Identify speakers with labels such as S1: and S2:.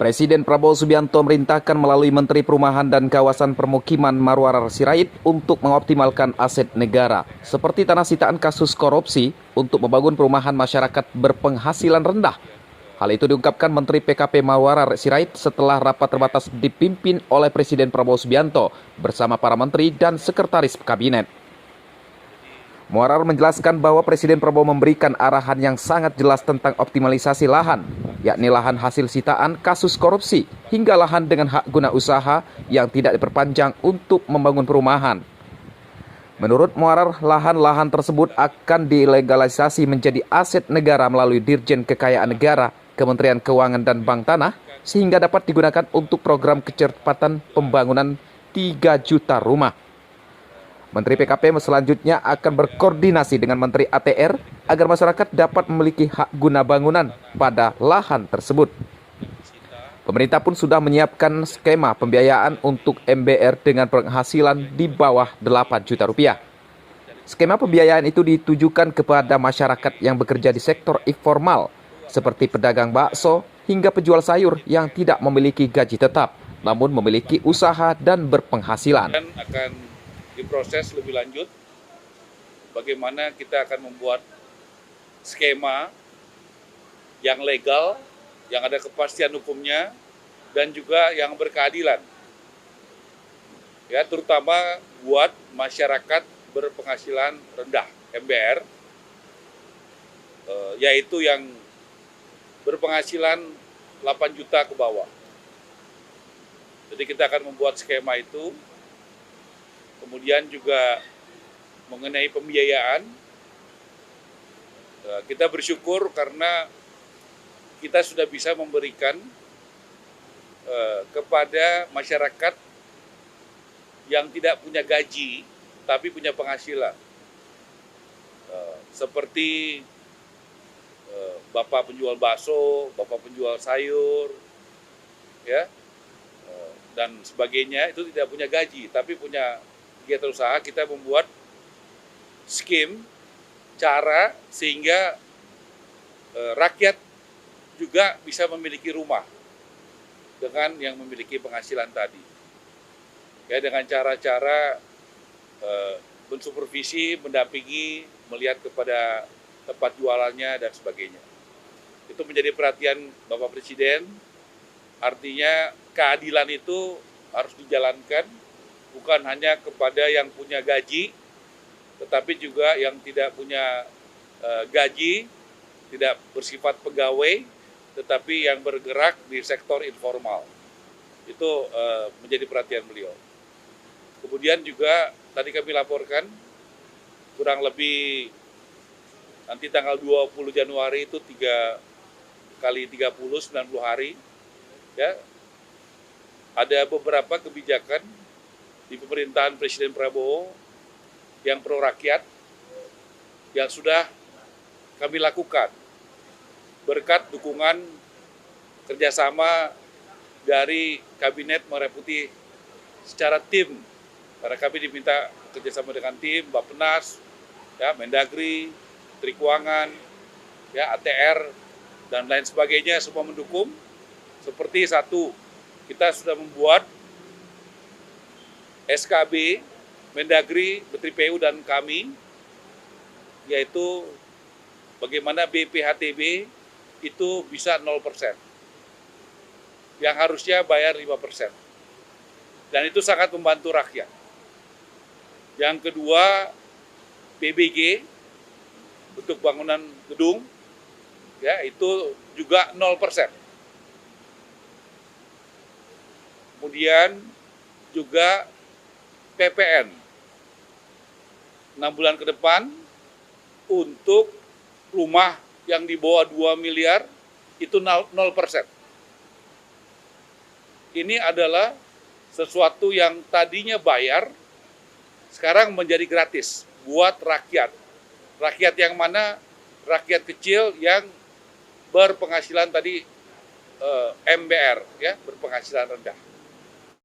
S1: Presiden Prabowo Subianto merintahkan melalui Menteri Perumahan dan Kawasan Permukiman Marwarar Sirait untuk mengoptimalkan aset negara, seperti tanah sitaan kasus korupsi untuk membangun perumahan masyarakat berpenghasilan rendah. Hal itu diungkapkan Menteri PKP Marwarar Sirait setelah rapat terbatas dipimpin oleh Presiden Prabowo Subianto bersama para menteri dan sekretaris kabinet. Muarar menjelaskan bahwa Presiden Prabowo memberikan arahan yang sangat jelas tentang optimalisasi lahan, yakni lahan hasil sitaan kasus korupsi hingga lahan dengan hak guna usaha yang tidak diperpanjang untuk membangun perumahan. Menurut Muarar, lahan-lahan tersebut akan dilegalisasi menjadi aset negara melalui Dirjen Kekayaan Negara, Kementerian Keuangan dan Bank Tanah, sehingga dapat digunakan untuk program kecepatan pembangunan 3 juta rumah. Menteri PKP selanjutnya akan berkoordinasi dengan Menteri ATR agar masyarakat dapat memiliki hak guna bangunan pada lahan tersebut. Pemerintah pun sudah menyiapkan skema pembiayaan untuk MBR dengan penghasilan di bawah 8 juta rupiah. Skema pembiayaan itu ditujukan kepada masyarakat yang bekerja di sektor informal, seperti pedagang bakso hingga penjual sayur yang tidak memiliki gaji tetap, namun memiliki usaha dan berpenghasilan.
S2: Dan akan diproses lebih lanjut bagaimana kita akan membuat skema yang legal, yang ada kepastian hukumnya, dan juga yang berkeadilan. Ya, terutama buat masyarakat berpenghasilan rendah, MBR, yaitu yang berpenghasilan 8 juta ke bawah. Jadi kita akan membuat skema itu. Kemudian juga mengenai pembiayaan, kita bersyukur karena kita sudah bisa memberikan kepada masyarakat yang tidak punya gaji tapi punya penghasilan, seperti bapak penjual bakso, bapak penjual sayur, ya, dan sebagainya, itu tidak punya gaji tapi punya kegiatan usaha. Kita membuat skim cara sehingga rakyat juga bisa memiliki rumah dengan yang memiliki penghasilan tadi. Ya, dengan cara-cara mensupervisi, mendampingi, melihat kepada tempat jualannya dan sebagainya. Itu menjadi perhatian Bapak Presiden. Artinya keadilan itu harus dijalankan bukan hanya kepada yang punya gaji, tetapi juga yang tidak punya gaji, tidak bersifat pegawai, tetapi yang bergerak di sektor informal. Itu menjadi perhatian beliau. Kemudian juga tadi kami laporkan, kurang lebih nanti tanggal 20 Januari itu 3 kali 30, 90 hari, ya, ada beberapa kebijakan di pemerintahan Presiden Prabowo yang pro rakyat yang sudah kami lakukan berkat dukungan kerjasama dari Kabinet Merah Putih secara tim, karena kami diminta kerjasama dengan tim Bappenas, ya, Mendagri, Menteri Keuangan, ya, ATR dan lain sebagainya, semua mendukung. Seperti satu, kita sudah membuat SKB, Mendagri, Menteri PU dan kami, yaitu bagaimana BPHTB itu bisa 0%, yang harusnya bayar 5%. Dan itu sangat membantu rakyat. Yang kedua, PBG, untuk bangunan gedung, ya, itu juga 0%. Kemudian juga PPN 6 bulan ke depan untuk rumah yang di bawah 2 miliar itu 0%. Ini adalah sesuatu yang tadinya bayar, sekarang menjadi gratis buat rakyat. Rakyat yang mana? Rakyat kecil yang berpenghasilan tadi MBR, ya, berpenghasilan rendah.